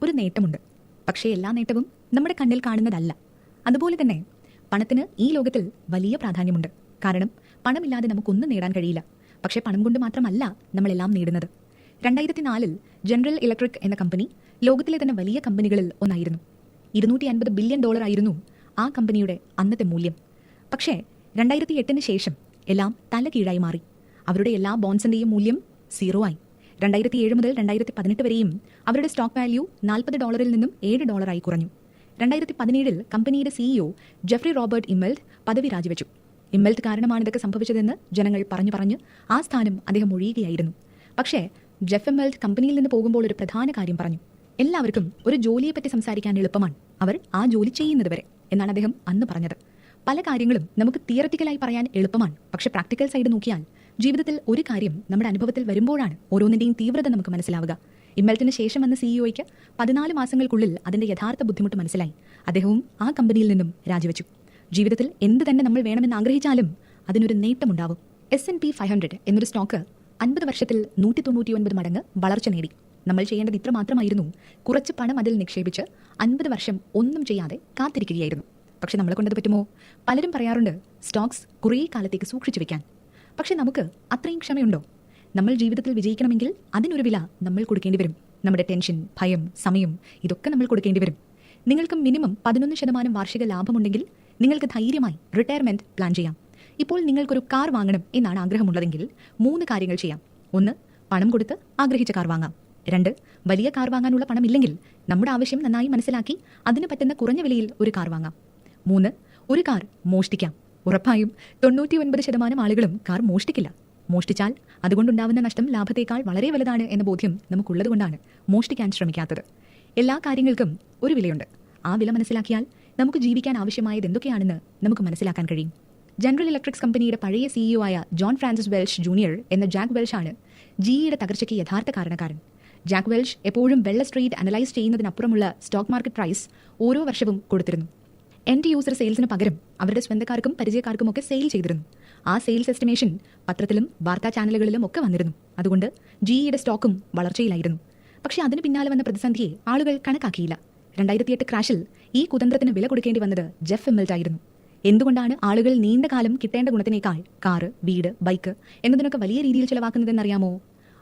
ഒരു നേട്ടമുണ്ട്. പക്ഷേ എല്ലാ നേട്ടവും നമ്മുടെ കണ്ണിൽ കാണുന്നതല്ല. അതുപോലെ തന്നെ പണത്തിന് ഈ ലോകത്തിൽ വലിയ പ്രാധാന്യമുണ്ട്. കാരണം പണമില്ലാതെ നമുക്കൊന്നും നേടാൻ കഴിയില്ല. പക്ഷേ പണം കൊണ്ട് മാത്രമല്ല നമ്മളെല്ലാം നേടുന്നത്. 2004 ജനറൽ ഇലക്ട്രിക് എന്ന കമ്പനി ലോകത്തിലെ തന്നെ വലിയ കമ്പനികളിൽ ഒന്നായിരുന്നു. $250 ബില്യൺ ആയിരുന്നു ആ കമ്പനിയുടെ അന്നത്തെ മൂല്യം. പക്ഷേ 2008 ശേഷം എല്ലാം തലകീഴായി മാറി. അവരുടെ എല്ലാ ബോൺസിന്റെയും മൂല്യം 0 ആയി. 2007 മുതൽ 2018 വരെയും അവരുടെ സ്റ്റോക്ക് വാല്യൂ $40 നിന്നും $7 കുറഞ്ഞു. 2017 കമ്പനിയുടെ സിഇഒ ജെഫ്രി റോബർട്ട് ഇമ്മൽറ്റ് പദവി രാജിവെച്ചു. ഇമ്മൽറ്റ് കാരണമാണ് ഇതൊക്കെ സംഭവിച്ചതെന്ന് ജനങ്ങൾ പറഞ്ഞു ആ സ്ഥാനം അദ്ദേഹം ഒഴിയുകയായിരുന്നു. പക്ഷേ ജെഫ് ഇമ്മൽറ്റ് കമ്പനിയിൽ നിന്ന് പോകുമ്പോൾ ഒരു പ്രധാന കാര്യം പറഞ്ഞു. എല്ലാവർക്കും ഒരു ജോലിയെപ്പറ്റി സംസാരിക്കാൻ എളുപ്പമാണ്, അവർ ആ ജോലി ചെയ്യുന്നത് വരെ എന്നാണ് അദ്ദേഹം അന്ന് പറഞ്ഞത്. പല കാര്യങ്ങളും നമുക്ക് തിയററ്റിക്കലായി പറയാൻ എളുപ്പമാണ്. പക്ഷെ പ്രാക്ടിക്കൽ സൈഡ് നോക്കിയാൽ ജീവിതത്തിൽ ഒരു കാര്യം നമ്മുടെ അനുഭവത്തിൽ വരുമ്പോഴാണ് ഓരോന്നിന്റെയും തീവ്രത നമുക്ക് മനസ്സിലാവുക. ഇമ്മൽറ്റിന് ശേഷം വന്ന സിഇഒയ്ക്ക് 14 മാസങ്ങൾക്കുള്ളിൽ അതിന്റെ യഥാർത്ഥ ബുദ്ധിമുട്ട് മനസ്സിലായി. അദ്ദേഹവും ആ കമ്പനിയിൽ നിന്നും രാജിവെച്ചു. ജീവിതത്തിൽ എന്ത് തന്നെ നമ്മൾ വേണമെന്ന് ആഗ്രഹിച്ചാലും അതിനൊരു നേട്ടമുണ്ടാവും. S&P 500 എന്നൊരു സ്റ്റോക്ക് 50 വർഷത്തിൽ 199 മടങ്ങ് വളർച്ച നേടി. നമ്മൾ ചെയ്യേണ്ടത് ഇത്ര മാത്രമായിരുന്നു: കുറച്ച് പണം അതിൽ നിക്ഷേപിച്ച് 50 വർഷം ഒന്നും ചെയ്യാതെ കാത്തിരിക്കുകയായിരുന്നു. പക്ഷെ നമ്മളെ കൊണ്ടത് പറ്റുമോ? പലരും പറയാറുണ്ട് സ്റ്റോക്സ് കുറേ കാലത്തേക്ക് സൂക്ഷിച്ചു വെക്കാൻ. പക്ഷെ നമുക്ക് അത്രയും ക്ഷമയുണ്ടോ? നമ്മൾ ജീവിതത്തിൽ വിജയിക്കണമെങ്കിൽ അതിനൊരു വില നമ്മൾ കൊടുക്കേണ്ടി വരും. നമ്മുടെ ടെൻഷൻ, ഭയം, സമയം ഇതൊക്കെ നമ്മൾ കൊടുക്കേണ്ടി വരും. നിങ്ങൾക്ക് മിനിമം 11% വാർഷിക ലാഭമുണ്ടെങ്കിൽ നിങ്ങൾക്ക് ധൈര്യമായി റിട്ടയർമെന്റ് പ്ലാൻ ചെയ്യാം. ഇപ്പോൾ നിങ്ങൾക്കൊരു കാർ വാങ്ങണം എന്നാണ് ആഗ്രഹമുള്ളതെങ്കിൽ 3 കാര്യങ്ങൾ ചെയ്യാം. 1, പണം കൊടുത്ത് ആഗ്രഹിച്ച കാർ വാങ്ങാം. 2, വലിയ കാർ വാങ്ങാനുള്ള പണമില്ലെങ്കിൽ നമ്മുടെ ആവശ്യം നന്നായി മനസ്സിലാക്കി അതിന് പറ്റുന്ന കുറഞ്ഞ വിലയിൽ ഒരു കാർ വാങ്ങാം. 3, ഒരു കാർ മോഷ്ടിക്കാം. ഉറപ്പായും 99% ആളുകളും കാർ മോഷ്ടിക്കില്ല. മോഷ്ടിച്ചാൽ അതുകൊണ്ടുണ്ടാവുന്ന നഷ്ടം ലാഭത്തേക്കാൾ വളരെ വലുതാണ് എന്ന ബോധ്യം നമുക്കുള്ളത് കൊണ്ടാണ് മോഷ്ടിക്കാൻ ശ്രമിക്കാത്തത്. എല്ലാ കാര്യങ്ങൾക്കും ഒരു വിലയുണ്ട്. ആ വില മനസ്സിലാക്കിയാൽ നമുക്ക് ജീവിക്കാൻ ആവശ്യമായത് എന്തൊക്കെയാണെന്ന് നമുക്ക് മനസ്സിലാക്കാൻ കഴിയും. ജനറൽ ഇലക്ട്രിക്സ് കമ്പനിയുടെ പഴയ സിഇഒ ആയ ജോൺ ഫ്രാൻസിസ് വെൽഷ് ജൂനിയർ എന്ന ജാക്ക് വെൽഷാണ് ജിഇയുടെ തകർച്ചയ്ക്ക് യഥാർത്ഥ കാരണക്കാരൻ. ജാക്ക് വെൽഷ് എപ്പോഴും വെള്ള സ്ട്രീറ്റ് അനലൈസ് ചെയ്യുന്നതിനപ്പുറമുള്ള സ്റ്റോക്ക് മാർക്കറ്റ് പ്രൈസ് ഓരോ വർഷവും കൊടുത്തിരുന്നു. എൻഡ് യൂസർ സെയിൽസിന് പകരം അവരുടെ സ്വന്തക്കാർക്കും പരിചയക്കാർക്കും ഒക്കെ സെയിൽ ചെയ്തിരുന്നു. ആ സെയിൽസ് എസ്റ്റിമേഷൻ പത്രത്തിലും വാർത്താ ചാനലുകളിലും ഒക്കെ വന്നിരുന്നു. അതുകൊണ്ട് ജിഇയുടെ സ്റ്റോക്കും വളർച്ചയിലായിരുന്നു. പക്ഷേ അതിന് പിന്നാലെ വന്ന പ്രതിസന്ധിയെ ആളുകൾ കണക്കാക്കിയില്ല. 2008 ക്രാഷിൽ ഈ കുതന്ത്രത്തിന് വില കൊടുക്കേണ്ടി വന്നത് ജെഫ് ഇമ്മൽറ്റ് ആയിരുന്നു. എന്തുകൊണ്ടാണ് ആളുകൾ നീണ്ട കാലം കിട്ടേണ്ട ഗുണത്തിനേക്കാൾ കാറ്, വീട്, ബൈക്ക് എന്നതിനൊക്കെ വലിയ രീതിയിൽ ചിലവാക്കുന്നതെന്നറിയാമോ?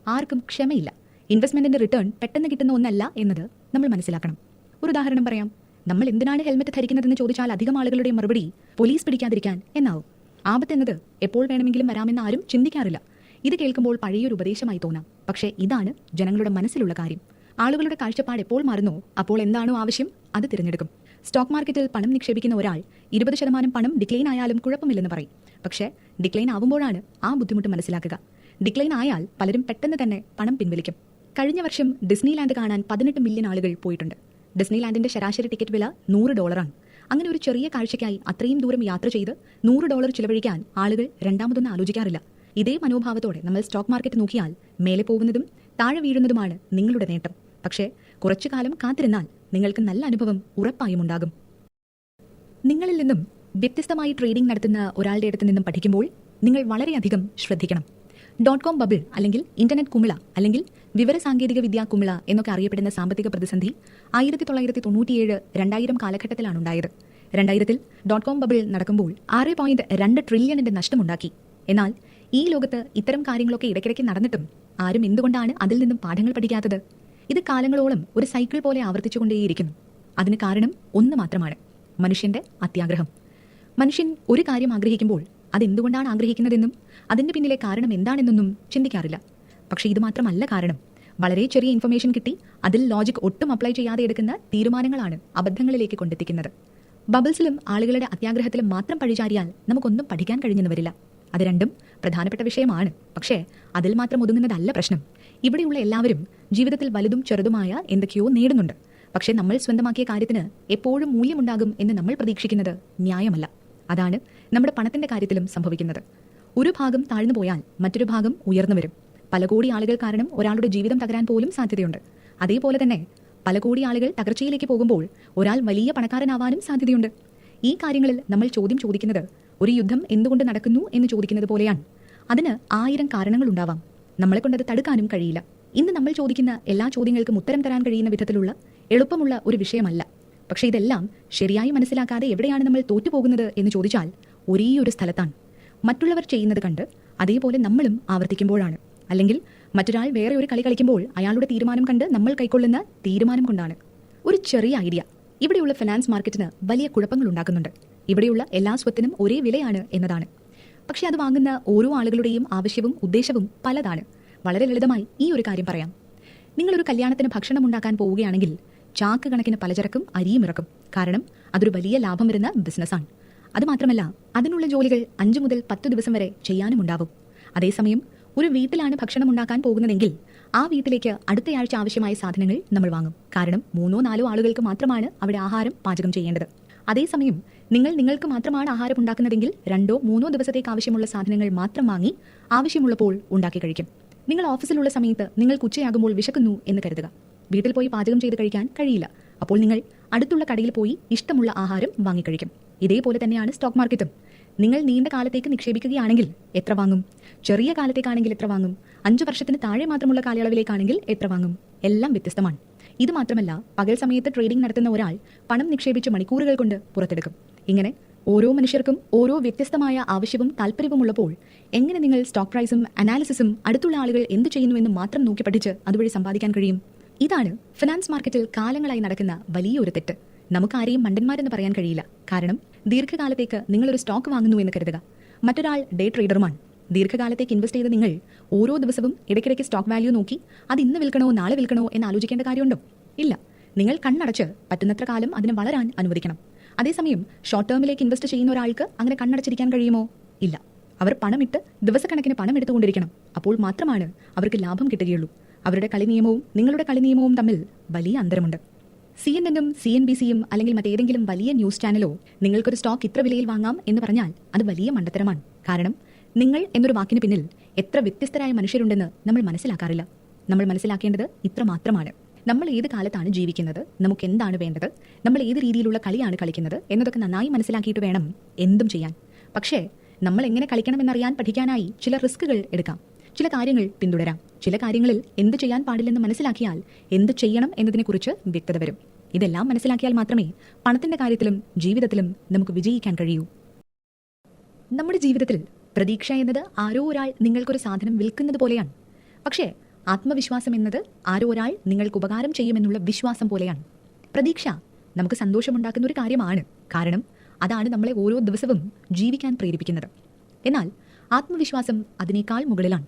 ആർക്കും ക്ഷമയില്ല. ഇൻവെസ്റ്റ്മെന്റിന്റെ റിട്ടേൺ പെട്ടെന്ന് കിട്ടുന്ന ഒന്നല്ല എന്നത് നമ്മൾ മനസ്സിലാക്കണം. ഒരു ഉദാഹരണം പറയാം. നമ്മൾ എന്തിനാണ് ഹെൽമെറ്റ് ധരിക്കുന്നതെന്ന് ചോദിച്ചാൽ അധികം ആളുകളുടെ മറുപടി പോലീസ് പിടിക്കാതിരിക്കാൻ എന്നാവും. ആപത്തെന്നത് എപ്പോൾ വേണമെങ്കിലും വരാമെന്ന് ആരും ചിന്തിക്കാറില്ല. ഇത് കേൾക്കുമ്പോൾ പഴയൊരു ഉപദേശമായി തോന്നാം. പക്ഷേ ഇതാണ് ജനങ്ങളുടെ മനസ്സിലുള്ള കാര്യം. ആളുകളുടെ കാഴ്ചപ്പാട് എപ്പോൾ മാറുന്നോ അപ്പോൾ എന്താണോ ആവശ്യം അത് തിരഞ്ഞെടുക്കും. സ്റ്റോക്ക് മാർക്കറ്റിൽ പണം നിക്ഷേപിക്കുന്ന ഒരാൾ 20% പണം ഡിക്ലൈൻ ആയാലും കുഴപ്പമില്ലെന്ന് പറയും. പക്ഷേ ഡിക്ലൈൻ ആവുമ്പോഴാണ് ആ ബുദ്ധിമുട്ട് മനസ്സിലാക്കുക. ഡിക്ലൈൻ ആയാൽ പലരും പെട്ടെന്ന് തന്നെ പണം പിൻവലിക്കും. കഴിഞ്ഞ വർഷം ഡിസ്നിലാൻഡ് കാണാൻ 18 മില്യൺ ആളുകൾ പോയിട്ടുണ്ട്. ഡിസ്നിലാൻഡിന്റെ ശരാശരി ടിക്കറ്റ് വില $100. അങ്ങനെ ഒരു ചെറിയ കാഴ്ചയ്ക്കായി അത്രയും ദൂരം യാത്ര ചെയ്ത് $100 ചിലവഴിക്കാൻ ആളുകൾ രണ്ടാമതൊന്നും ആലോചിക്കാറില്ല. ഇതേ മനോഭാവത്തോടെ നമ്മൾ സ്റ്റോക്ക് മാർക്കറ്റ് നോക്കിയാൽ മേലെ പോകുന്നതും താഴെ വീഴുന്നതുമാണ് നിങ്ങളുടെ നേട്ടം. പക്ഷേ കുറച്ചു കാലം കാത്തിരുന്നാൽ നിങ്ങൾക്ക് നല്ല അനുഭവം ഉറപ്പായും ഉണ്ടാകും. നിങ്ങളിൽ നിന്നും വ്യത്യസ്തമായി ട്രേഡിംഗ് നടത്തുന്ന ഒരാളുടെ അടുത്ത് നിന്നും പഠിക്കുമ്പോൾ നിങ്ങൾ വളരെയധികം ശ്രദ്ധിക്കണം. .com ബബിൾ അല്ലെങ്കിൽ ഇന്റർനെറ്റ് കുമിള അല്ലെങ്കിൽ വിവരസാങ്കേതിക വിദ്യാ കുമിള എന്നൊക്കെ അറിയപ്പെടുന്ന സാമ്പത്തിക പ്രതിസന്ധി 1997-2000 കാലഘട്ടത്തിലാണ് ഉണ്ടായത്. 2000-ൽ .com ബബിൾ നടക്കുമ്പോൾ 6.2 ട്രില്യണിന്റെ നഷ്ടമുണ്ടാക്കി. എന്നാൽ ഈ ലോകത്ത് ഇത്തരം കാര്യങ്ങളൊക്കെ ഇടയ്ക്കിടയ്ക്ക് നടന്നിട്ടും ആരും എന്തുകൊണ്ടാണ് അതിൽ നിന്നും പാഠങ്ങൾ പഠിക്കാത്തത്? ഇത് കാലങ്ങളോളം ഒരു സൈക്കിൾ പോലെ ആവർത്തിച്ചുകൊണ്ടേയിരിക്കുന്നു. അതിന് കാരണം ഒന്ന് മാത്രമാണ്: മനുഷ്യന്റെ അത്യാഗ്രഹം. മനുഷ്യൻ ഒരു കാര്യം ആഗ്രഹിക്കുമ്പോൾ അതെന്തുകൊണ്ടാണ് ആഗ്രഹിക്കുന്നതെന്നും അതിന്റെ പിന്നിലെ കാരണം എന്താണെന്നൊന്നും ചിന്തിക്കാറില്ല. പക്ഷേ ഇത് മാത്രമല്ല കാരണം. വളരെ ചെറിയ ഇൻഫർമേഷൻ കിട്ടി അതിൽ ലോജിക് ഒട്ടും അപ്ലൈ ചെയ്യാതെ എടുക്കുന്ന തീരുമാനങ്ങളാണ് അബദ്ധങ്ങളിലേക്ക് കൊണ്ടെത്തിക്കുന്നത്. ബബിൾസിലും ആളുകളുടെ അത്യാഗ്രഹത്തിലും മാത്രം പഴിചാരിയാൽ നമുക്കൊന്നും പഠിക്കാൻ കഴിഞ്ഞെന്ന് വരില്ല. അത് രണ്ടും പ്രധാനപ്പെട്ട വിഷയമാണ്. പക്ഷേ അതിൽ മാത്രം ഒതുങ്ങുന്നതല്ല പ്രശ്നം. ഇവിടെയുള്ള എല്ലാവരും ജീവിതത്തിൽ വലുതും ചെറുതുമായ എന്തൊക്കെയോ നേടുന്നുണ്ട്. പക്ഷേ നമ്മൾ സ്വന്തമാക്കിയ കാര്യത്തിന് എപ്പോഴും മൂല്യമുണ്ടാകും എന്ന് നമ്മൾ പ്രതീക്ഷിക്കുന്നത് ന്യായമല്ല. അതാണ് നമ്മുടെ പണത്തിന്റെ കാര്യത്തിലും സംഭവിക്കുന്നത്. ഒരു ഭാഗം താഴ്ന്നു പോയാൽ മറ്റൊരു ഭാഗം ഉയർന്നു വരും. പല കോടി ആളുകൾ കാരണം ഒരാളുടെ ജീവിതം തകരാൻ പോലും സാധ്യതയുണ്ട്. അതേപോലെ തന്നെ പല കോടി ആളുകൾ തകർച്ചയിലേക്ക് പോകുമ്പോൾ ഒരാൾ വലിയ പണക്കാരനാവാനും സാധ്യതയുണ്ട്. ഈ കാര്യങ്ങളിൽ നമ്മൾ ചോദ്യം ചോദിക്കുന്നത് ഒരു യുദ്ധം എന്തുകൊണ്ട് നടക്കുന്നു എന്ന് ചോദിക്കുന്നത് പോലെയാണ്. അതിന് 1000 കാരണങ്ങളുണ്ടാവാം. നമ്മളെ കൊണ്ടത് തടുക്കാനും കഴിയില്ല. ഇന്ന് നമ്മൾ ചോദിക്കുന്ന എല്ലാ ചോദ്യങ്ങൾക്കും ഉത്തരം തരാൻ കഴിയുന്ന വിധത്തിലുള്ള എളുപ്പമുള്ള ഒരു വിഷയമല്ല. പക്ഷേ ഇതെല്ലാം ശരിയായി മനസ്സിലാക്കാതെ എവിടെയാണ് നമ്മൾ തോറ്റുപോകുന്നത് എന്ന് ചോദിച്ചാൽ ഒരേ ഒരു സ്ഥലത്താണ്. മറ്റുള്ളവർ ചെയ്യുന്നത് കണ്ട് അതേപോലെ നമ്മളും ആവർത്തിക്കുമ്പോഴാണ്. അല്ലെങ്കിൽ മറ്റൊരാൾ വേറെ ഒരു കളി കളിക്കുമ്പോൾ അയാളുടെ തീരുമാനം കണ്ട് നമ്മൾ കൈക്കൊള്ളുന്ന തീരുമാനം കൊണ്ടാണ്. ഒരു ചെറിയ ഐഡിയ ഇവിടെയുള്ള ഫിനാൻസ് മാർക്കറ്റിന് വലിയ കുഴപ്പങ്ങൾ ഉണ്ടാക്കുന്നുണ്ട്. ഇവിടെയുള്ള എല്ലാ സ്വത്തിനും ഒരേ വിലയാണ് എന്നതാണ്. പക്ഷേ അത് വാങ്ങുന്ന ഓരോ ആളുകളുടെയും ആവശ്യവും ഉദ്ദേശവും പലതാണ്. വളരെ ലളിതമായി ഈ ഒരു കാര്യം പറയാം. നിങ്ങളൊരു കല്യാണത്തിന് ഭക്ഷണം ഉണ്ടാക്കാൻ പോവുകയാണെങ്കിൽ ചാക്ക് കണക്കിന് പലചരക്കും അരിയും ഇറക്കും. കാരണം അതൊരു വലിയ ലാഭം വരുന്ന ബിസിനസ്സാണ്. അതുമാത്രമല്ല, അതിനുള്ള ജോലികൾ 5 മുതൽ 10 ദിവസം വരെ ചെയ്യാനും ഉണ്ടാവും. അതേസമയം ഒരു വീട്ടിലാണ് ഭക്ഷണം ഉണ്ടാക്കാൻ പോകുന്നതെങ്കിൽ ആ വീട്ടിലേക്ക് അടുത്തയാഴ്ച ആവശ്യമായ സാധനങ്ങൾ നമ്മൾ വാങ്ങും. കാരണം 3-4 ആളുകൾക്ക് മാത്രമാണ് അവിടെ ആഹാരം പാചകം ചെയ്യേണ്ടത്. അതേസമയം നിങ്ങൾക്ക് മാത്രമാണ് ആഹാരം ഉണ്ടാക്കുന്നതെങ്കിൽ 2-3 ദിവസത്തേക്ക് ആവശ്യമുള്ള സാധനങ്ങൾ മാത്രം വാങ്ങി ആവശ്യമുള്ളപ്പോൾ ഉണ്ടാക്കി കഴിക്കും. നിങ്ങൾ ഓഫീസിലുള്ള സമയത്ത് നിങ്ങൾക്ക് ഉച്ചയാകുമ്പോൾ വിശക്കുന്നു എന്ന് കരുതുക. വീട്ടിൽ പോയി പാചകം ചെയ്ത് കഴിക്കാൻ കഴിയില്ല. അപ്പോൾ നിങ്ങൾ അടുത്തുള്ള കടയിൽ പോയി ഇഷ്ടമുള്ള ആഹാരം വാങ്ങിക്കഴിക്കും. ഇതേപോലെ തന്നെയാണ് സ്റ്റോക്ക് മാർക്കറ്റും. നിങ്ങൾ നീണ്ട കാലത്തേക്ക് നിക്ഷേപിക്കുകയാണെങ്കിൽ എത്ര വാങ്ങും? ചെറിയ കാലത്തേക്കാണെങ്കിൽ എത്ര വാങ്ങും? 5 വർഷത്തിന് താഴെ മാത്രമുള്ള കാലയളവിലേക്കാണെങ്കിൽ എത്ര വാങ്ങും? എല്ലാം വ്യത്യസ്തമാണ്. ഇത് മാത്രമല്ല, പകൽ സമയത്ത് ട്രേഡിംഗ് നടത്തുന്ന ഒരാൾ പണം നിക്ഷേപിച്ച് മണിക്കൂറുകൾ കൊണ്ട് പുറത്തെടുക്കും. ഇങ്ങനെ ഓരോ മനുഷ്യർക്കും ഓരോ വ്യത്യസ്തമായ ആവശ്യവും താല്പര്യവുമുള്ളപ്പോൾ എങ്ങനെ നിങ്ങൾ സ്റ്റോക്ക് പ്രൈസും അനാലിസിസും അടുത്തുള്ള ആളുകൾ എന്ത് ചെയ്യുന്നുവെന്ന് മാത്രം നോക്കി പഠിച്ച് അതുവഴി സമ്പാദിക്കാൻ കഴിയും? ഇതാണ് ഫിനാൻസ് മാർക്കറ്റിൽ കാലങ്ങളായി നടക്കുന്ന വലിയൊരു തെറ്റ്. നമുക്കാരെയും മണ്ടന്മാരെന്ന് പറയാൻ കഴിയില്ല. കാരണം ദീർഘകാലത്തേക്ക് നിങ്ങളൊരു സ്റ്റോക്ക് വാങ്ങുന്നു എന്ന് കരുതുക. മറ്റൊരാൾ ഡേ ട്രേഡറുമാണ്. ദീർഘകാലത്തേക്ക് ഇൻവെസ്റ്റ് ചെയ്ത നിങ്ങൾ ഓരോ ദിവസവും ഇടയ്ക്കിടയ്ക്ക് സ്റ്റോക്ക് വാല്യൂ നോക്കി അത് ഇന്ന് വിൽക്കണോ നാളെ വിൽക്കണോ എന്ന് ആലോചിക്കേണ്ട കാര്യമുണ്ടോ? ഇല്ല. നിങ്ങൾ കണ്ണടച്ച് പറ്റുന്നത്ര കാലം അതിന് വളരാൻ അനുവദിക്കണം. അതേസമയം ഷോർട്ട് ടേമിലേക്ക് ഇൻവെസ്റ്റ് ചെയ്യുന്ന ഒരാൾക്ക് അങ്ങനെ കണ്ണടച്ചിരിക്കാൻ കഴിയുമോ? ഇല്ല. അവർ പണമിട്ട് ദിവസക്കണക്കിന് പണം എടുത്തുകൊണ്ടിരിക്കണം. അപ്പോൾ മാത്രമാണ് അവർക്ക് ലാഭം കിട്ടുകയുള്ളൂ. അവരുടെ കളി നിയമവും നിങ്ങളുടെ കളി നിയമവും തമ്മിൽ വലിയ അന്തരമുണ്ട്. CNN-ഉം CNBC-യും അല്ലെങ്കിൽ മറ്റേതെങ്കിലും വലിയ ന്യൂസ് ചാനലോ നിങ്ങൾക്കൊരു സ്റ്റോക്ക് ഇത്ര വിലയിൽ വാങ്ങാം എന്ന് പറഞ്ഞാൽ അത് വലിയ മണ്ടത്തരമാണ്. കാരണം നിങ്ങൾ എന്നൊരു വാക്കിന് പിന്നിൽ എത്ര വ്യത്യസ്തരായ മനുഷ്യരുണ്ടെന്ന് നമ്മൾ മനസ്സിലാക്കാറില്ല. നമ്മൾ മനസ്സിലാക്കേണ്ടത് ഇത്ര മാത്രമാണ്: നമ്മൾ ഏത് കാലത്താണ് ജീവിക്കുന്നത്, നമുക്ക് എന്താണ് വേണ്ടത്, നമ്മൾ ഏത് രീതിയിലുള്ള കളിയാണ് കളിക്കുന്നത് എന്നതൊക്കെ നന്നായി മനസ്സിലാക്കിയിട്ട് വേണം എന്തും ചെയ്യാൻ. പക്ഷേ നമ്മൾ എങ്ങനെ കളിക്കണമെന്നറിയാൻ പഠിക്കാനായി ചില റിസ്കുകൾ എടുക്കാം, ചില കാര്യങ്ങൾ പിന്തുടരാം. ചില കാര്യങ്ങളിൽ എന്ത് ചെയ്യാൻ പാടില്ലെന്ന് മനസ്സിലാക്കിയാൽ എന്ത് ചെയ്യണം എന്നതിനെക്കുറിച്ച് വ്യക്തത വരും. ഇതെല്ലാം മനസ്സിലാക്കിയാൽ മാത്രമേ പണത്തിന്റെ കാര്യത്തിലും ജീവിതത്തിലും നമുക്ക് വിജയിക്കാൻ കഴിയൂ. നമ്മുടെ ജീവിതത്തിൽ പ്രതീക്ഷ എന്നത് ആരോ ഒരാൾ നിങ്ങൾക്കൊരു സാധനം വിൽക്കുന്നത് പോലെയാണ്. പക്ഷേ ആത്മവിശ്വാസം എന്നത് ആരോ ഒരാൾ നിങ്ങൾക്ക് ഉപകാരം ചെയ്യുമെന്നുള്ള വിശ്വാസം പോലെയാണ്. പ്രതീക്ഷ നമുക്ക് സന്തോഷമുണ്ടാക്കുന്ന ഒരു കാര്യമാണ്. കാരണം അതാണ് നമ്മളെ ഓരോ ദിവസവും ജീവിക്കാൻ പ്രേരിപ്പിക്കുന്നത്. എന്നാൽ ആത്മവിശ്വാസം അതിനേക്കാൾ മുകളിലാണ്.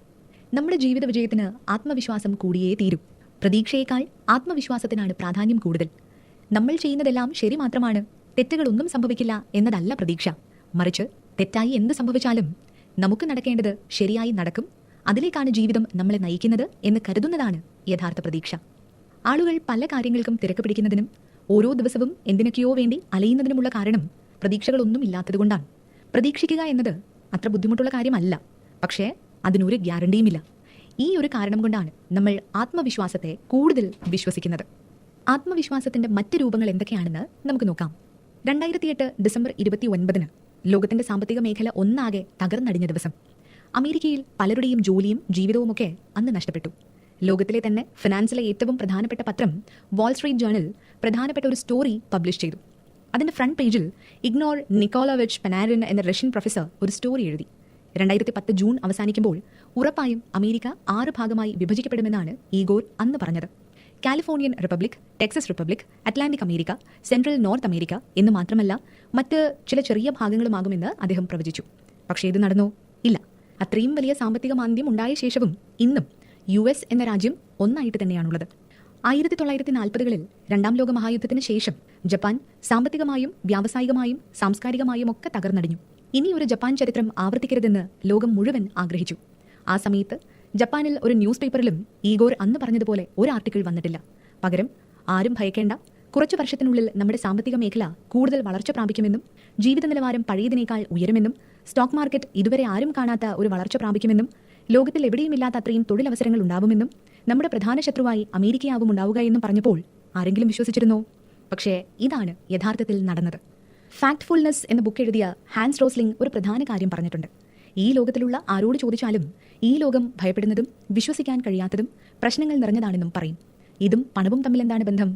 നമ്മുടെ ജീവിത വിജയത്തിന് ആത്മവിശ്വാസം കൂടിയേ തീരൂ. പ്രതീക്ഷയേക്കാൾ ആത്മവിശ്വാസത്തിനാണ് പ്രാധാന്യം കൂടുതൽ. നമ്മൾ ചെയ്യുന്നതെല്ലാം ശരി മാത്രമാണ്, തെറ്റുകളൊന്നും സംഭവിക്കില്ല എന്നതല്ല പ്രതീക്ഷ. മറിച്ച് തെറ്റായി എന്ത് സംഭവിച്ചാലും നമുക്ക് നടക്കേണ്ടത് ശരിയായി നടക്കും, അതിലേക്കാണ് ജീവിതം നമ്മളെ നയിക്കുന്നത് എന്ന് കരുതുന്നതാണ് യഥാർത്ഥ പ്രതീക്ഷ. ആളുകൾ പല കാര്യങ്ങൾക്കും തിരക്ക് പിടിക്കുന്നതിനും ഓരോ ദിവസവും എന്തിനൊക്കെയോ വേണ്ടി അലയുന്നതിനുമുള്ള കാരണം പ്രതീക്ഷകളൊന്നും ഇല്ലാത്തതുകൊണ്ടാണ്. പ്രതീക്ഷിക്കുക എന്നത് അത്ര ബുദ്ധിമുട്ടുള്ള കാര്യമല്ല, പക്ഷേ അതിനൊരു ഗ്യാരണ്ടിയുമില്ല. ഈ ഒരു കാരണം കൊണ്ടാണ് നമ്മൾ ആത്മവിശ്വാസത്തെ കൂടുതൽ വിശ്വസിക്കുന്നത്. ആത്മവിശ്വാസത്തിന്റെ മറ്റ് രൂപങ്ങൾ എന്തൊക്കെയാണെന്ന് നമുക്ക് നോക്കാം. 2008 ഡിസംബർ 29 ലോകത്തിന്റെ സാമ്പത്തിക മേഖല ഒന്നാകെ തകർന്നടിഞ്ഞ ദിവസം. അമേരിക്കയിൽ പലരുടെയും ജോലിയും ജീവിതവുമൊക്കെ അന്ന് നഷ്ടപ്പെട്ടു. ലോകത്തിലെ തന്നെ ഫിനാൻസിലെ ഏറ്റവും പ്രധാനപ്പെട്ട പത്രം വാൾസ്ട്രീറ്റ് ജേർണൽ പ്രധാനപ്പെട്ട ഒരു സ്റ്റോറി പബ്ലിഷ് ചെയ്തു. അതിന്റെ ഫ്രണ്ട് പേജിൽ ഇഗ്നോർ നിക്കോളോവിച്ച് പനാരിൻ എന്ന റഷ്യൻ പ്രൊഫസർ ഒരു സ്റ്റോറി എഴുതി. 2010 ജൂൺ അവസാനിക്കുമ്പോൾ ഉറപ്പായും അമേരിക്ക 6 ഭാഗമായി വിഭജിക്കപ്പെടുമെന്നാണ് ഈഗോർ അന്ന് പറഞ്ഞത്. Californian republic, Texas republic, Atlantic America, central north America എന്ന് മാത്രമല്ല മറ്റ് ചില ചെറിയ ഭാഗങ്ങളുമാകുമെന്ന് അദ്ദേഹം പ്രവചിച്ചു. പക്ഷേ ഇത് നടന്നോ? ഇല്ല. അത്രയും വലിയ സാമ്പത്തിക മാന്ദ്യം ഉണ്ടായ ശേഷവും ഇന്നും US എന്ന രാജ്യം ഒന്നായിട്ട് തന്നെയാണുള്ളത്. 1940-കളിൽ 2ാം ലോക മഹായുദ്ധത്തിന് ശേഷം ജപ്പാൻ സാമ്പത്തികമായും വ്യാവസായികമായും സാംസ്കാരികമായും ഒക്കെ തകർന്നടിഞ്ഞു. ഇനി ഒരു ജപ്പാൻ ചരിത്രം ആവർത്തിക്കരുതെന്ന് ലോകം മുഴുവൻ ആഗ്രഹിച്ചു. ആ സമയത്ത് ജപ്പാനിൽ ഒരു ന്യൂസ് പേപ്പറിലും ഈഗോർ അന്ന് പറഞ്ഞതുപോലെ ഒരു ആർട്ടിക്കിൾ വന്നിട്ടില്ല. പകരം ആരും ഭയക്കേണ്ട, കുറച്ചു വർഷത്തിനുള്ളിൽ നമ്മുടെ സാമ്പത്തിക മേഖല കൂടുതൽ വളർച്ച പ്രാപിക്കുമെന്നും ജീവിത നിലവാരം പഴയതിനേക്കാൾ ഉയരുമെന്നും സ്റ്റോക്ക് മാർക്കറ്റ് ഇതുവരെ ആരും കാണാത്ത ഒരു വളർച്ച പ്രാപിക്കുമെന്നും ലോകത്തിൽ എവിടെയുമില്ലാത്ത അത്രയും തൊഴിലവസരങ്ങൾ ഉണ്ടാവുമെന്നും നമ്മുടെ പ്രധാന ശത്രുവായി അമേരിക്കയാവും ഉണ്ടാവുക എന്നും പറഞ്ഞപ്പോൾ ആരെങ്കിലും വിശ്വസിച്ചിരുന്നോ? പക്ഷേ ഇതാണ് യഥാർത്ഥത്തിൽ നടന്നത്. ഫാക്ട്ഫുൾനെസ് എന്ന ബുക്ക് എഴുതിയ ഹാൻസ് റോസ്ലിംഗ് ഒരു പ്രധാന കാര്യം പറഞ്ഞിട്ടുണ്ട്. ഈ ലോകത്തിലുള്ള ആരോട് ചോദിച്ചാലും ഈ ലോകം ഭയപ്പെടുന്നതും വിശ്വസിക്കാൻ കഴിയാത്തതും പ്രശ്നങ്ങൾ നിറഞ്ഞതാണെന്നും പറയും. ഇതും പണവും തമ്മിൽ എന്താണ് ബന്ധം?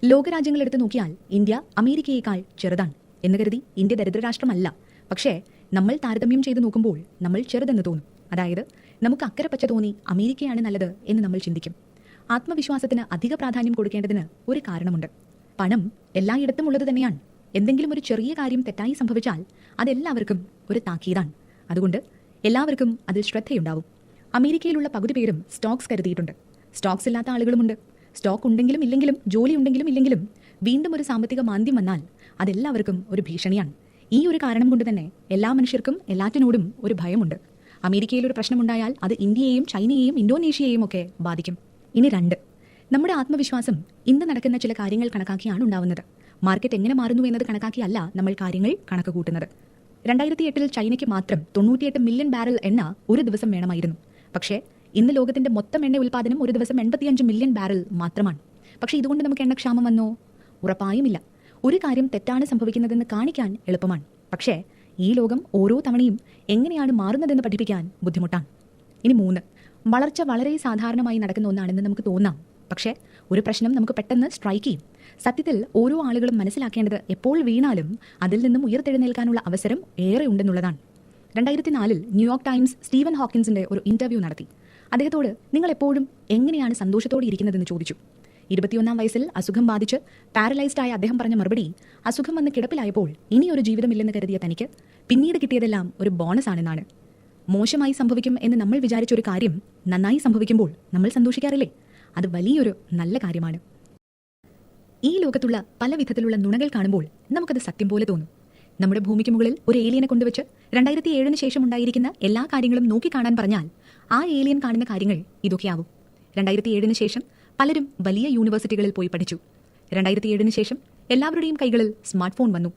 ലോകരാജ്യങ്ങൾ എടുത്തു നോക്കിയാൽ ഇന്ത്യ അമേരിക്കയേക്കാൾ ചെറുതാണ് എന്ന് കരുതി ഇന്ത്യ ദരിദ്രരാഷ്ട്രമല്ല. പക്ഷേ നമ്മൾ താരതമ്യം ചെയ്ത് നോക്കുമ്പോൾ നമ്മൾ ചെറുതെന്ന് തോന്നും. അതായത് നമുക്ക് അക്കരെ പച്ച തോന്നി അമേരിക്കയാണ് നല്ലത് എന്ന് നമ്മൾ ചിന്തിക്കും. ആത്മവിശ്വാസത്തിന് അധിക പ്രാധാന്യം കൊടുക്കേണ്ടതിന് ഒരു കാരണമുണ്ട്. പണം എല്ലായിടത്തും ഉള്ളത് തന്നെയാണ്. എന്തെങ്കിലും ഒരു ചെറിയ കാര്യം തെറ്റായി സംഭവിച്ചാൽ അതെല്ലാവർക്കും ഒരു താക്കീതാണ്. അതുകൊണ്ട് എല്ലാവർക്കും അതിൽ ശ്രദ്ധയുണ്ടാവും. അമേരിക്കയിലുള്ള പകുതി പേരും സ്റ്റോക്സ് കരുതിയിട്ടുണ്ട്. സ്റ്റോക്സ് ഇല്ലാത്ത ആളുകളുമുണ്ട്. സ്റ്റോക്ക് ഉണ്ടെങ്കിലും ഇല്ലെങ്കിലും, ജോലി ഉണ്ടെങ്കിലും ഇല്ലെങ്കിലും വീണ്ടും ഒരു സാമ്പത്തിക മാന്ദ്യം വന്നാൽ അതെല്ലാവർക്കും ഒരു ഭീഷണിയാണ്. ഈ ഒരു കാരണം കൊണ്ട് തന്നെ എല്ലാ മനുഷ്യർക്കും എല്ലാറ്റിനോടും ഒരു ഭയമുണ്ട്. അമേരിക്കയിൽ ഒരു പ്രശ്നമുണ്ടായാൽ അത് ഇന്ത്യയെയും ചൈനയെയും ഇന്തോനേഷ്യയെയും ഒക്കെ ബാധിക്കും. ഇനി 2, നമ്മുടെ ആത്മവിശ്വാസം ഇന്ന് നടക്കുന്ന ചില കാര്യങ്ങൾ കണക്കാക്കിയാണ് ഉണ്ടാവുന്നത്. മാർക്കറ്റ് എങ്ങനെ മാറുന്നു എന്നത് കണക്കാക്കിയല്ല നമ്മൾ കാര്യങ്ങൾ കണക്ക് കൂട്ടുന്നത്. 2008 ചൈനയ്ക്ക് മാത്രം 98 മില്യൺ ബാരൽ എണ്ണ ഒരു ദിവസം വേണമായിരുന്നു. പക്ഷേ ഇന്ന് ലോകത്തിന്റെ മൊത്തം എണ്ണ ഉൽപ്പാദനം ഒരു ദിവസം 85 മില്യൺ ബാരൽ മാത്രമാണ്. പക്ഷേ ഇതുകൊണ്ട് നമുക്ക് എണ്ണക്ഷാമം വന്നോ? ഉറപ്പായുമില്ല. ഒരു കാര്യം തെറ്റാണ് സംഭവിക്കുന്നതെന്ന് കാണിക്കാൻ എളുപ്പമാണ്. പക്ഷേ ഈ ലോകം ഓരോ തവണയും എങ്ങനെയാണ് മാറുന്നതെന്ന് പഠിപ്പിക്കാൻ ബുദ്ധിമുട്ടാണ്. ഇനി 3, വളർച്ച വളരെ സാധാരണമായി നടക്കുന്ന ഒന്നാണെന്ന് നമുക്ക് തോന്നാം. പക്ഷേ ഒരു പ്രശ്നം നമുക്ക് പെട്ടെന്ന് സ്ട്രൈക്ക് ചെയ്യും. സത്യത്തിൽ ഓരോ ആളുകളും മനസ്സിലാക്കേണ്ടത് എപ്പോൾ വീണാലും അതിൽ നിന്നും ഉയർത്തെഴുന്നേൽക്കാനുള്ള അവസരം ഏറെ ഉണ്ടെന്നുള്ളതാണ്. 2004 ന്യൂയോർക്ക് ടൈംസ് സ്റ്റീവൻ ഹോക്കിൻസിന്റെ ഒരു ഇന്റർവ്യൂ നടത്തി. അദ്ദേഹത്തോട് നിങ്ങൾ എപ്പോഴും എങ്ങനെയാണ് സന്തോഷത്തോടെ ഇരിക്കുന്നതെന്ന് ചോദിച്ചു. 21-ാം വയസ്സിൽ അസുഖം ബാധിച്ച് പാരലൈസ്ഡ് ആയ അദ്ദേഹം പറഞ്ഞ മറുപടി, അസുഖം വന്ന് കിടപ്പിലായപ്പോൾ ഇനിയൊരു ജീവിതമില്ലെന്ന് കരുതിയ തനിക്ക് പിന്നീട് കിട്ടിയതെല്ലാം ഒരു ബോണസ് ആണെന്നാണ്. മോശമായി സംഭവിക്കും എന്ന് നമ്മൾ വിചാരിച്ചൊരു കാര്യം നന്നായി സംഭവിക്കുമ്പോൾ നമ്മൾ സന്തോഷിക്കാറില്ലേ? അത് വലിയൊരു നല്ല കാര്യമാണ്. ഈ ലോകത്തുള്ള പല വിധത്തിലുള്ള നുണകൾ കാണുമ്പോൾ നമുക്കത് സത്യം പോലെ തോന്നും. നമ്മുടെ ഭൂമിക്ക് മുകളിൽ ഒരു ഏലിയനെ കൊണ്ടുവച്ച് 2007 ശേഷം ഉണ്ടായിരിക്കുന്ന എല്ലാ കാര്യങ്ങളും നോക്കിക്കാണാൻ പറഞ്ഞാൽ ആ ഏലിയൻ കാണുന്ന കാര്യങ്ങൾ ഇതൊക്കെയാവും. 2007 ശേഷം പലരും വലിയ യൂണിവേഴ്സിറ്റികളിൽ പോയി പഠിച്ചു. 2007 ശേഷം എല്ലാവരുടെയും കൈകളിൽ സ്മാർട്ട് ഫോൺ വന്നു.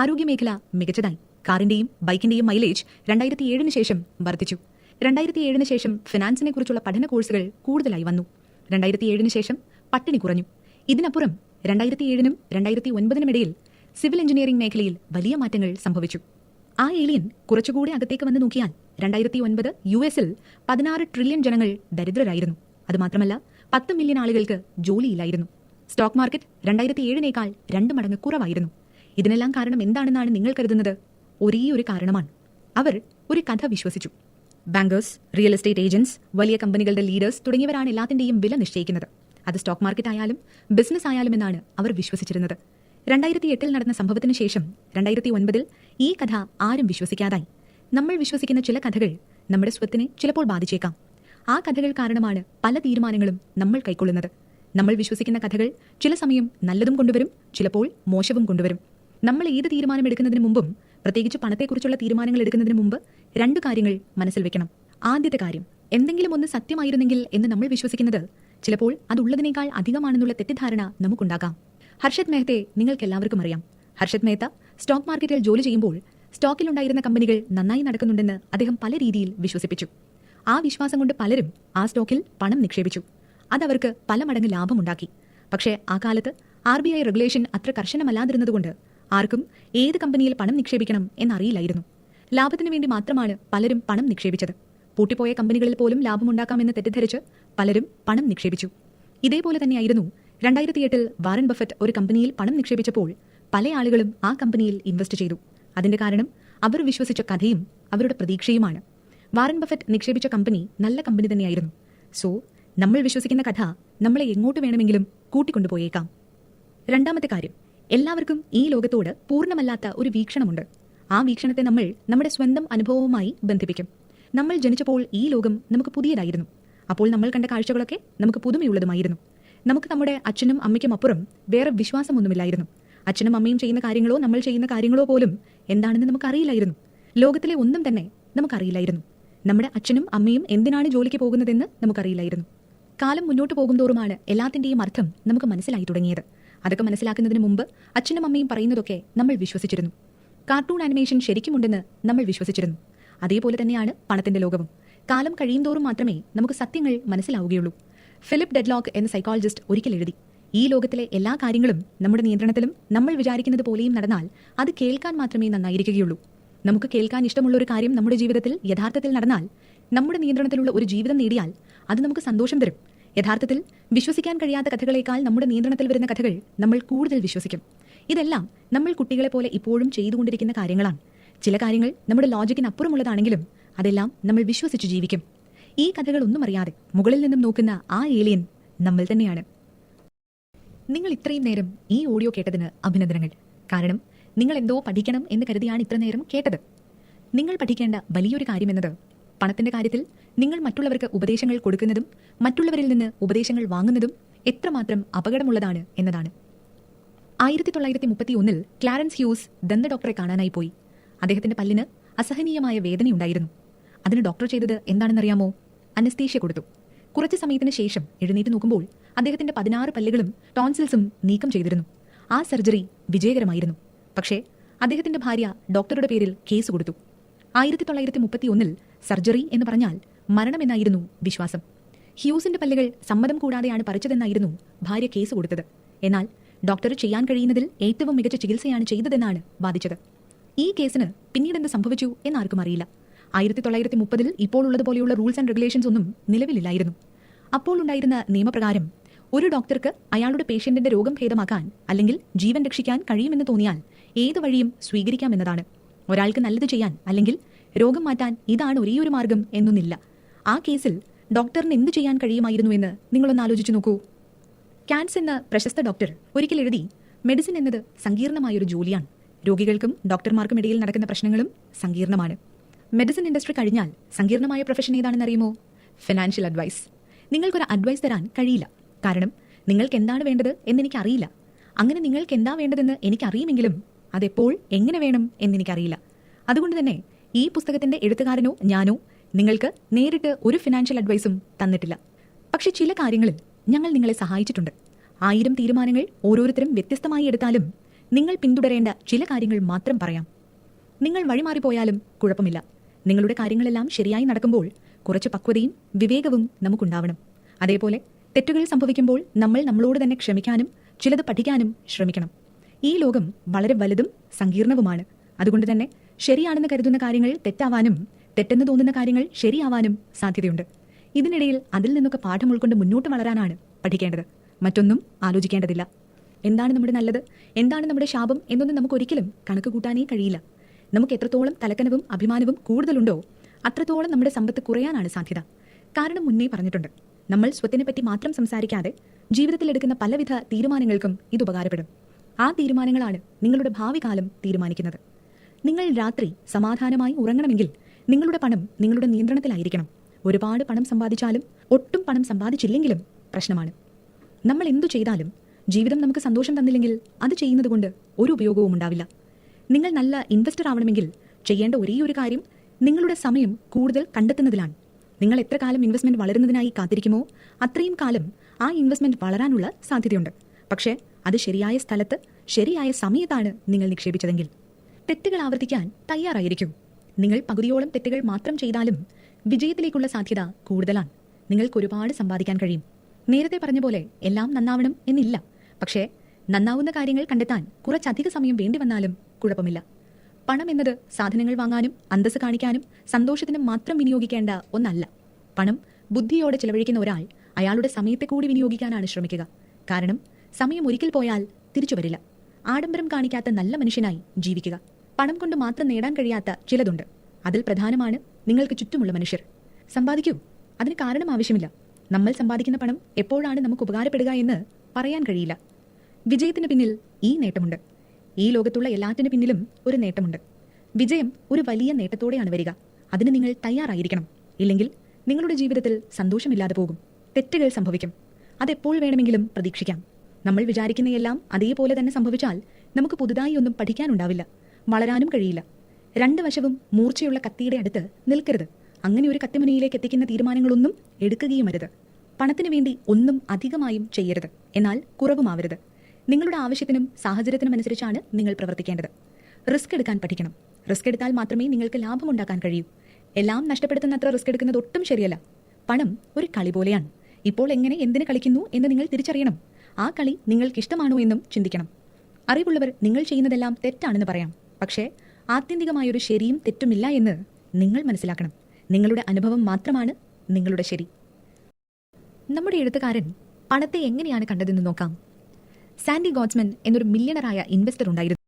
ആരോഗ്യമേഖല മികച്ചതായി. കാറിന്റെയും ബൈക്കിന്റെയും മൈലേജ് 2007 ശേഷം വർദ്ധിച്ചു. 2007 ശേഷം ഫിനാൻസിനെ കുറിച്ചുള്ള പഠന കോഴ്സുകൾ കൂടുതലായി വന്നു. 2007 ശേഷം പട്ടിണി കുറഞ്ഞു. ഇതിനപ്പുറം 2007 2009 ഇടയിൽ സിവിൽ എഞ്ചിനീയറിംഗ് മേഖലയിൽ വലിയ മാറ്റങ്ങൾ സംഭവിച്ചു. ആ ഏലിയൻ കുറച്ചുകൂടി അകത്തേക്ക് വന്ന് നോക്കിയാൽ 2009 US-ൽ 16 ട്രില്യൺ ജനങ്ങൾ ദരിദ്രരായിരുന്നു. അതുമാത്രമല്ല 10 മില്യൺ ആളുകൾക്ക് ജോലിയില്ലായിരുന്നു. സ്റ്റോക്ക് മാർക്കറ്റ് 2007 2 മടങ്ങ് കുറവായിരുന്നു. ഇതിനെല്ലാം കാരണം എന്താണെന്നാണ് നിങ്ങൾ കരുതുന്നത്? ഒരേ ഒരു കാരണമാണ്. അവർ ഒരു കഥ വിശ്വസിച്ചു. ബാങ്കേഴ്സ്, റിയൽ എസ്റ്റേറ്റ് ഏജന്റ്സ്, വലിയ കമ്പനികളുടെ ലീഡേഴ്സ് തുടങ്ങിയവരാണ് എല്ലാത്തിന്റെയും വില നിശ്ചയിക്കുന്നത്. അത് സ്റ്റോക്ക് മാർക്കറ്റ് ആയാലും ബിസിനസ് ആയാലും എന്നാണ് അവർ വിശ്വസിച്ചിരുന്നത്. 2008 നടന്ന സംഭവത്തിന് ശേഷം 2009 ഈ കഥ ആരും വിശ്വസിക്കാതായി. നമ്മൾ വിശ്വസിക്കുന്ന ചില കഥകൾ നമ്മുടെ സ്വത്തിനെ ചിലപ്പോൾ ബാധിച്ചേക്കാം. ആ കഥകൾ കാരണമാണ് പല തീരുമാനങ്ങളും നമ്മൾ കൈക്കൊള്ളുന്നത്. നമ്മൾ വിശ്വസിക്കുന്ന കഥകൾ ചില സമയം നല്ലതും കൊണ്ടുവരും, ചിലപ്പോൾ മോശവും കൊണ്ടുവരും. നമ്മൾ ഏത് തീരുമാനം എടുക്കുന്നതിന് മുമ്പും, പ്രത്യേകിച്ച് പണത്തെക്കുറിച്ചുള്ള തീരുമാനങ്ങൾ എടുക്കുന്നതിന് മുമ്പ് 2 കാര്യങ്ങൾ മനസ്സിൽ വെക്കണം. ആദ്യത്തെ കാര്യം, എന്തെങ്കിലും ഒന്ന് സത്യമായിരുന്നെങ്കിൽ എന്ന് നമ്മൾ വിശ്വസിക്കുന്നത് ചിലപ്പോൾ അതുള്ളതിനേക്കാൾ അധികമാണെന്നുള്ള തെറ്റിദ്ധാരണ നമുക്കുണ്ടാകാം. ഹർഷത് മേഹത്തെ നിങ്ങൾക്കെല്ലാവർക്കും അറിയാം. ഹർഷത് മേഹത്ത സ്റ്റോക്ക് മാർക്കറ്റിൽ ജോലി ചെയ്യുമ്പോൾ സ്റ്റോക്കിലുണ്ടായിരുന്ന കമ്പനികൾ നന്നായി നടക്കുന്നുണ്ടെന്ന് അദ്ദേഹം പല രീതിയിൽ വിശ്വസിപ്പിച്ചു. ആ വിശ്വാസം കൊണ്ട് പലരും ആ സ്റ്റോക്കിൽ പണം നിക്ഷേപിച്ചു. അതവർക്ക് പല മടങ്ങ് ലാഭമുണ്ടാക്കി. പക്ഷേ ആ കാലത്ത് RBI റെഗുലേഷൻ അത്ര കർശനമല്ലാതിരുന്നതുകൊണ്ട് ആർക്കും ഏത് കമ്പനിയിൽ പണം നിക്ഷേപിക്കണം എന്നറിയില്ലായിരുന്നു. ലാഭത്തിനു വേണ്ടി മാത്രമാണ് പലരും പണം നിക്ഷേപിച്ചത്. പൂട്ടിപ്പോയ കമ്പനികളിൽ പോലും ലാഭമുണ്ടാക്കാമെന്ന് തെറ്റിദ്ധരിച്ച് പലരും പണം നിക്ഷേപിച്ചു. ഇതേപോലെ തന്നെയായിരുന്നു 2008 വാറൻ ബഫറ്റ് ഒരു കമ്പനിയിൽ പണം നിക്ഷേപിച്ചപ്പോൾ പല ആളുകളും ആ കമ്പനിയിൽ ഇൻവെസ്റ്റ് ചെയ്തു. അതിന്റെ കാരണം അവർ വിശ്വസിച്ച കഥയും അവരുടെ പ്രതീക്ഷയുമാണ്. വാറൻ ബഫറ്റ് നിക്ഷേപിച്ച കമ്പനി നല്ല കമ്പനി തന്നെയായിരുന്നു. സോ നമ്മൾ വിശ്വസിക്കുന്ന കഥ നമ്മളെ എങ്ങോട്ട് വേണമെങ്കിലും കൂട്ടിക്കൊണ്ടുപോയേക്കാം. 2ാമത്തെ കാര്യം, എല്ലാവർക്കും ഈ ലോകത്തോട് പൂർണ്ണമല്ലാത്ത ഒരു വീക്ഷണമുണ്ട്. ആ വീക്ഷണത്തെ നമ്മൾ നമ്മുടെ സ്വന്തം അനുഭവവുമായി ബന്ധിപ്പിക്കും. നമ്മൾ ജനിച്ചപ്പോൾ ഈ ലോകം നമുക്ക് പുതിയതായിരുന്നു. അപ്പോൾ നമ്മൾ കണ്ട കാഴ്ചകളൊക്കെ നമുക്ക് പുതുമയുള്ളതുമായിരുന്നു. നമുക്ക് നമ്മുടെ അച്ഛനും അമ്മയ്ക്കും അപ്പുറം വേറെ വിശ്വാസമൊന്നുമില്ലായിരുന്നു. അച്ഛനും അമ്മയും ചെയ്യുന്ന കാര്യങ്ങളോ നമ്മൾ ചെയ്യുന്ന കാര്യങ്ങളോ പോലും എന്താണെന്ന് നമുക്കറിയില്ലായിരുന്നു. ലോകത്തിലെ ഒന്നും തന്നെ നമുക്കറിയില്ലായിരുന്നു. നമ്മുടെ അച്ഛനും അമ്മയും എന്തിനാണ് ജോലിക്ക് പോകുന്നതെന്ന് നമുക്കറിയില്ലായിരുന്നു. കാലം മുന്നോട്ട് പോകുന്തോറുമാണ് എല്ലാത്തിന്റെയും അർത്ഥം നമുക്ക് മനസ്സിലായി തുടങ്ങിയത്. അതൊക്കെ മനസ്സിലാക്കുന്നതിന് മുമ്പ് അച്ഛനും അമ്മയും പറയുന്നതൊക്കെ നമ്മൾ വിശ്വസിച്ചിരുന്നു. കാർട്ടൂൺ ആനിമേഷൻ ശരിക്കുമുണ്ടെന്ന് നമ്മൾ വിശ്വസിച്ചിരുന്നു. അതേപോലെ തന്നെയാണ് പണത്തിന്റെ ലോകവും. കാലം കഴിയുന്തോറും മാത്രമേ നമുക്ക് സത്യങ്ങൾ മനസ്സിലാവുകയുള്ളൂ. ഫിലിപ്പ് ഡെഡ്ലോക്ക് എന്ന സൈക്കോളജിസ്റ്റ് ഒരിക്കൽ എഴുതി, ഈ ലോകത്തിലെ എല്ലാ കാര്യങ്ങളും നമ്മുടെ നിയന്ത്രണത്തിലും നമ്മൾ വിചാരിക്കുന്നത് പോലെയും നടന്നാൽ അത് കേൾക്കാൻ മാത്രമേ നന്നായിരിക്കുകയുള്ളൂ. നമുക്ക് കേൾക്കാൻ ഇഷ്ടമുള്ള ഒരു കാര്യം നമ്മുടെ ജീവിതത്തിൽ യഥാർത്ഥത്തിൽ നടന്നാൽ, നമ്മുടെ നിയന്ത്രണത്തിലുള്ള ഒരു ജീവിതം നേടിയാൽ അത് നമുക്ക് സന്തോഷം തരും. യഥാർത്ഥത്തിൽ വിശ്വസിക്കാൻ കഴിയാത്ത കഥകളേക്കാൾ നമ്മുടെ നിയന്ത്രണത്തിൽ വരുന്ന കഥകൾ നമ്മൾ കൂടുതൽ വിശ്വസിക്കും. ഇതെല്ലാം നമ്മൾ കുട്ടികളെ പോലെ ഇപ്പോഴും ചെയ്തുകൊണ്ടിരിക്കുന്ന കാര്യങ്ങളാണ്. ചില കാര്യങ്ങൾ നമ്മുടെ ലോജിക്കിനപ്പുറമുള്ളതാണെങ്കിലും അതെല്ലാം നമ്മൾ വിശ്വസിച്ച് ജീവിക്കും. ഈ കഥകളൊന്നും അറിയാതെ മുകളിൽ നിന്നും നോക്കുന്ന ആ ഏലിയൻ നമ്മൾ തന്നെയാണ്. നിങ്ങൾ ഇത്രയും നേരം ഈ ഓഡിയോ കേട്ടതിന് അഭിനന്ദനങ്ങൾ. കാരണം നിങ്ങൾ എന്തോ പഠിക്കണം എന്ന് കരുതിയാണ് ഇത്ര നേരം കേട്ടത്. നിങ്ങൾ പഠിക്കേണ്ട വലിയൊരു കാര്യമെന്നത് പണത്തിന്റെ കാര്യത്തിൽ നിങ്ങൾ മറ്റുള്ളവർക്ക് ഉപദേശങ്ങൾ കൊടുക്കുന്നതും മറ്റുള്ളവരിൽ നിന്ന് ഉപദേശങ്ങൾ വാങ്ങുന്നതും എത്രമാത്രം അപകടമുള്ളതാണ് എന്നതാണ്. 1931 ക്ലാരൻസ് ഹ്യൂസ് ദന്ത ഡോക്ടറെ കാണാനായി പോയി. അദ്ദേഹത്തിന്റെ പല്ലിന് അസഹനീയമായ വേദനയുണ്ടായിരുന്നു. അതിന് ഡോക്ടർ ചെയ്തത് എന്താണെന്നറിയാമോ? അനസ്തീഷ്യ കൊടുത്തു. കുറച്ചു സമയത്തിന് ശേഷം എഴുന്നേറ്റ് നോക്കുമ്പോൾ അദ്ദേഹത്തിന്റെ 16 പല്ലുകളും ടോൺസിൽസും നീക്കം ചെയ്തിരുന്നു. ആ സർജറി വിജയകരമായിരുന്നു. പക്ഷേ അദ്ദേഹത്തിന്റെ ഭാര്യ ഡോക്ടറുടെ പേരിൽ കേസ് കൊടുത്തു. 1931 സർജറി എന്ന് പറഞ്ഞാൽ മരണമെന്നായിരുന്നു വിശ്വാസം. ഹ്യൂസിന്റെ പല്ലുകൾ സമ്മതം കൂടാതെയാണ് പറിച്ചതെന്നായിരുന്നു ഭാര്യ കേസ് കൊടുത്തത്. എന്നാൽ ഡോക്ടർ ചെയ്യാൻ കഴിയുന്നതിൽ ഏറ്റവും മികച്ച ചികിത്സയാണ് ചെയ്തതെന്നാണ് വാദിച്ചത്. ഈ കേസിന് പിന്നീടെന്ത് സംഭവിച്ചു എന്നാർക്കും അറിയില്ല. 1930 ഇപ്പോൾ ഉള്ളതുപോലെയുള്ള റൂൾസ് ആൻഡ് റെഗുലേഷൻസ് ഒന്നും നിലവിലില്ലായിരുന്നു. അപ്പോൾ ഉണ്ടായിരുന്ന നിയമപ്രകാരം ഒരു ഡോക്ടർക്ക് അയാളുടെ പേഷ്യന്റിന്റെ രോഗം ഭേദമാക്കാൻ അല്ലെങ്കിൽ ജീവൻ രക്ഷിക്കാൻ കഴിയുമെന്ന് തോന്നിയാൽ ഏത് വഴിയും സ്വീകരിക്കാമെന്നതാണ്. ഒരാൾക്ക് നല്ലത് ചെയ്യാൻ അല്ലെങ്കിൽ രോഗം മാറ്റാൻ ഇതാണ് ഒരേയൊരു മാർഗം എന്നൊന്നില്ല. ആ കേസിൽ ഡോക്ടറിന് എന്ത് ചെയ്യാൻ കഴിയുമായിരുന്നു എന്ന് നിങ്ങളൊന്ന് ആലോചിച്ചു നോക്കൂ. കാൻസ് എന്ന പ്രശസ്ത ഡോക്ടർ ഒരിക്കൽ എഴുതി, മെഡിസിൻ എന്നത് സങ്കീർണമായൊരു ജോലിയാണ്. രോഗികൾക്കും ഡോക്ടർമാർക്കും ഇടയിൽ നടക്കുന്ന പ്രശ്നങ്ങളും സങ്കീർണമാണ്. മെഡിസിൻ ഇൻഡസ്ട്രി കഴിഞ്ഞാൽ സങ്കീർണമായ പ്രൊഫഷൻ ഏതാണെന്നറിയുമോ? Financial advice. നിങ്ങൾക്കൊരു അഡ്വൈസ് തരാൻ കഴിയില്ല. കാരണം നിങ്ങൾക്ക് എന്താണ് വേണ്ടത് എന്നെനിക്ക് അറിയില്ല. അങ്ങനെ നിങ്ങൾക്ക് എന്താ വേണ്ടതെന്ന് എനിക്കറിയുമെങ്കിലും അതെപ്പോൾ എങ്ങനെ വേണം എന്നെനിക്കറിയില്ല. അതുകൊണ്ട് തന്നെ ഈ പുസ്തകത്തിന്റെ എഴുത്തുകാരനോ ഞാനോ നിങ്ങൾക്ക് നേരിട്ട് ഒരു ഫിനാൻഷ്യൽ അഡ്വൈസും തന്നിട്ടില്ല. പക്ഷെ ചില കാര്യങ്ങളിൽ ഞങ്ങൾ നിങ്ങളെ സഹായിച്ചിട്ടുണ്ട്. 1000 തീരുമാനങ്ങൾ ഓരോരുത്തരും വ്യത്യസ്തമായി എടുത്താലും നിങ്ങൾ പിന്തുടരേണ്ട ചില കാര്യങ്ങൾ മാത്രം പറയാം. നിങ്ങൾ വഴിമാറിപ്പോയാലും കുഴപ്പമില്ല. നിങ്ങളുടെ കാര്യങ്ങളെല്ലാം ശരിയായി നടക്കുമ്പോൾ കുറച്ച് പക്വതയും വിവേകവും നമുക്കുണ്ടാവണം. അതേപോലെ തെറ്റുകൾ സംഭവിക്കുമ്പോൾ നമ്മൾ നമ്മളോട് തന്നെ ക്ഷമിക്കാനും ചിലത് പഠിക്കാനും ശ്രമിക്കണം. ഈ ലോകം വളരെ വലുതും സങ്കീർണവുമാണ്. അതുകൊണ്ട് തന്നെ ശരിയാണെന്ന് കരുതുന്ന കാര്യങ്ങൾ തെറ്റാവാനും തെറ്റെന്ന് തോന്നുന്ന കാര്യങ്ങൾ ശരിയാവാനും സാധ്യതയുണ്ട്. ഇതിനിടയിൽ അതിൽ നിന്നൊക്കെ പാഠം ഉൾക്കൊണ്ട് മുന്നോട്ട് വളരാനാണ് പഠിക്കേണ്ടത്. മറ്റൊന്നും ആലോചിക്കേണ്ടതില്ല. എന്താണ് നമ്മുടെ നല്ലത്, എന്താണ് നമ്മുടെ ശാപം എന്നൊന്നും നമുക്ക് ഒരിക്കലും കണക്ക് കൂട്ടാനേ കഴിയില്ല. നമുക്ക് എത്രത്തോളം തലക്കനവും അഭിമാനവും കൂടുതലുണ്ടോ അത്രത്തോളം നമ്മുടെ സമ്പത്ത് കുറയാനാണ് സാധ്യത. കാരണം മുന്നേ പറഞ്ഞിട്ടുണ്ട്, നമ്മൾ സ്വത്തിനെപ്പറ്റി മാത്രം സംസാരിക്കാതെ ജീവിതത്തിൽ എടുക്കുന്ന പലവിധ തീരുമാനങ്ങൾക്കും ഇത് ഉപകാരപ്പെടും. ആ തീരുമാനങ്ങളാണ് നിങ്ങളുടെ ഭാവി കാലം തീരുമാനിക്കുന്നത്. നിങ്ങൾ രാത്രി സമാധാനമായി ഉറങ്ങണമെങ്കിൽ നിങ്ങളുടെ പണം നിങ്ങളുടെ നിയന്ത്രണത്തിലായിരിക്കണം. ഒരുപാട് പണം സമ്പാദിച്ചാലും ഒട്ടും പണം സമ്പാദിച്ചില്ലെങ്കിലും പ്രശ്നമാണ്. നമ്മൾ എന്തു ചെയ്താലും ജീവിതം നമുക്ക് സന്തോഷം തന്നില്ലെങ്കിൽ അത് ചെയ്യുന്നത് കൊണ്ട് ഒരു ഉപയോഗവും ഉണ്ടാവില്ല. നിങ്ങൾ നല്ല ഇൻവെസ്റ്റർ ആവണമെങ്കിൽ ചെയ്യേണ്ട ഒരേയൊരു കാര്യം നിങ്ങളുടെ സമയം കൂടുതൽ കണ്ടെത്തുന്നതിലാണ്. നിങ്ങൾ എത്ര കാലം ഇൻവെസ്റ്റ്മെന്റ് വളരുന്നതിനായി കാത്തിരിക്കുമോ അത്രയും കാലം ആ ഇൻവെസ്റ്റ്മെന്റ് വളരാനുള്ള സാധ്യതയുണ്ട്. പക്ഷേ അത് ശരിയായ സ്ഥലത്ത് ശരിയായ സമയത്താണ് നിങ്ങൾ നിക്ഷേപിച്ചതെങ്കിൽ. തെറ്റുകൾ ആവർത്തിക്കാൻ തയ്യാറായിരിക്കും. നിങ്ങൾ പകുതിയോളം തെറ്റുകൾ മാത്രം ചെയ്താലും വിജയത്തിലേക്കുള്ള സാധ്യത കൂടുതലാണ്. നിങ്ങൾക്ക് ഒരുപാട് സമ്പാദിക്കാൻ കഴിയും. നേരത്തെ പറഞ്ഞ പോലെ എല്ലാം നന്നാവണം എന്നില്ല. പക്ഷേ നന്നാവുന്ന കാര്യങ്ങൾ കണ്ടെത്താൻ കുറച്ചധിക സമയം വേണ്ടി വന്നാലും കുഴപ്പമില്ല. പണം എന്നത് സാധനങ്ങൾ വാങ്ങാനും അന്തസ്സ് കാണിക്കാനും സന്തോഷത്തിനും മാത്രം വിനിയോഗിക്കേണ്ട ഒന്നല്ല. പണം ബുദ്ധിയോടെ ചിലവഴിക്കുന്ന ഒരാൾ അയാളുടെ സമയത്തെ കൂടി വിനിയോഗിക്കാനാണ് ശ്രമിക്കുക. കാരണം സമയം ഒരിക്കൽ പോയാൽ തിരിച്ചു വരില്ല. ആഡംബരം കാണിക്കാത്ത നല്ല മനുഷ്യനായി ജീവിക്കുക. പണം കൊണ്ട് മാത്രം നേടാൻ കഴിയാത്ത ചിലതുണ്ട്. അതിൽ പ്രധാനമാണ് നിങ്ങൾക്ക് ചുറ്റുമുള്ള മനുഷ്യർ. സമ്പാദിക്കൂ, അതിന് കാരണം ആവശ്യമില്ല. നമ്മൾ സമ്പാദിക്കുന്ന പണം എപ്പോഴാണ് നമുക്ക് ഉപകാരപ്പെടുക എന്ന് പറയാൻ കഴിയില്ല. വിജയത്തിന് പിന്നിൽ ഈ നേട്ടമുണ്ട്. ഈ ലോകത്തുള്ള എല്ലാറ്റിന് പിന്നിലും ഒരു നേട്ടമുണ്ട്. വിജയം ഒരു വലിയ നേട്ടത്തോടെയാണ് വരിക. അതിന് നിങ്ങൾ തയ്യാറായിരിക്കണം. ഇല്ലെങ്കിൽ നിങ്ങളുടെ ജീവിതത്തിൽ സന്തോഷമില്ലാതെ പോകും. തെറ്റുകൾ സംഭവിക്കും. അതെപ്പോൾ വേണമെങ്കിലും പ്രതീക്ഷിക്കാം. നമ്മൾ വിചാരിക്കുന്നതെല്ലാം അതേപോലെ തന്നെ സംഭവിച്ചാൽ നമുക്ക് പുതുതായി ഒന്നും പഠിക്കാനുണ്ടാവില്ല, വളരാനും കഴിയില്ല. 2 വശവും മൂർച്ചയുള്ള കത്തിയുടെ അടുത്ത് നിൽക്കരുത്. അങ്ങനെ ഒരു കത്തിമുനയിലേക്ക് എത്തിക്കുന്ന തീരുമാനങ്ങളൊന്നും എടുക്കുകയും അരുത്. പണത്തിനു വേണ്ടി ഒന്നും അധികമായും ചെയ്യരുത്, എന്നാൽ കുറവുമാവരുത്. നിങ്ങളുടെ ആവശ്യത്തിനും സാഹചര്യത്തിനും അനുസരിച്ചാണ് നിങ്ങൾ പ്രവർത്തിക്കേണ്ടത്. റിസ്ക് എടുക്കാൻ പഠിക്കണം. റിസ്ക് എടുത്താൽ മാത്രമേ നിങ്ങൾക്ക് ലാഭമുണ്ടാക്കാൻ കഴിയൂ. എല്ലാം നഷ്ടപ്പെടുത്തുന്നത്ര റിസ്ക് എടുക്കുന്നത് ഒട്ടും ശരിയല്ല. പണം ഒരു കളി പോലെയാണ്. ഇപ്പോൾ എങ്ങനെ എന്തിന് കളിക്കുന്നു എന്ന് നിങ്ങൾ തിരിച്ചറിയണം. ആ കളി നിങ്ങൾക്ക് ഇഷ്ടമാണോ എന്നും ചിന്തിക്കണം. അറിവുള്ളവർ നിങ്ങൾ ചെയ്യുന്നതെല്ലാം തെറ്റാണെന്ന് പറയാം. പക്ഷേ ആത്യന്തികമായൊരു ശരിയും തെറ്റുമില്ല എന്ന് നിങ്ങൾ മനസ്സിലാക്കണം. നിങ്ങളുടെ അനുഭവം മാത്രമാണ് നിങ്ങളുടെ ശരി. നമ്മുടെ എഴുത്തുകാരൻ പണത്തെ എങ്ങനെയാണ് കണ്ടതെന്ന് നോക്കാം. സാൻഡി ഗോട്സ്മൻ എന്നൊരു മില്യണറായ ഇൻവെസ്റ്റർ ഉണ്ടായിരുന്നു.